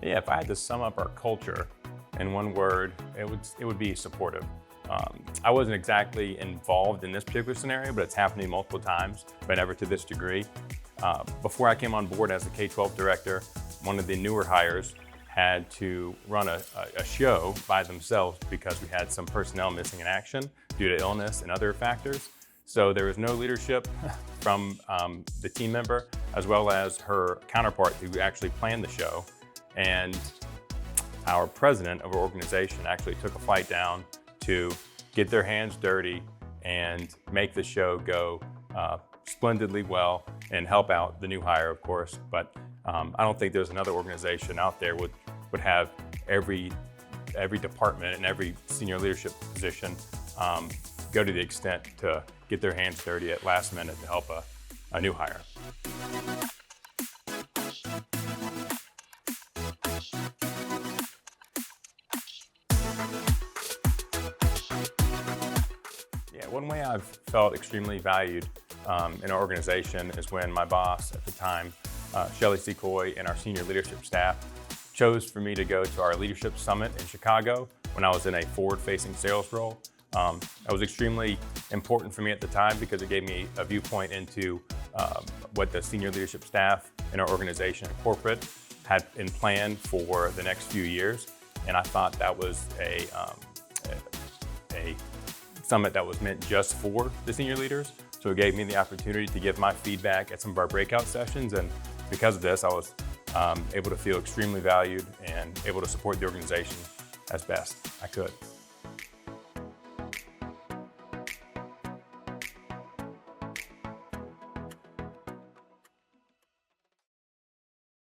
Yeah, if I had to sum up our culture in one word, it would be supportive. I wasn't exactly involved in this particular scenario, but it's happened to me multiple times, but never to this degree. Before I came on board as the K-12 director, one of the newer hires had to run a show by themselves because we had some personnel missing in action due to illness and other factors. So there was no leadership from the team member, as well as her counterpart who actually planned the show. And our president of our organization actually took a flight down to get their hands dirty and make the show go splendidly well and help out the new hire, of course. But I don't think there's another organization out there would have every department and every senior leadership position go to the extent to get their hands dirty at last minute to help a new hire. Yeah, one way I've felt extremely valued in our organization is when my boss at the time, Shelley Secoy, and our senior leadership staff chose for me to go to our leadership summit in Chicago when I was in a forward-facing sales role. That was extremely important for me at the time because it gave me a viewpoint into what the senior leadership staff in our organization and corporate had in plan for the next few years. And I thought that was a summit that was meant just for the senior leaders. So it gave me the opportunity to give my feedback at some of our breakout sessions. And because of this, I was able to feel extremely valued and able to support the organization as best I could.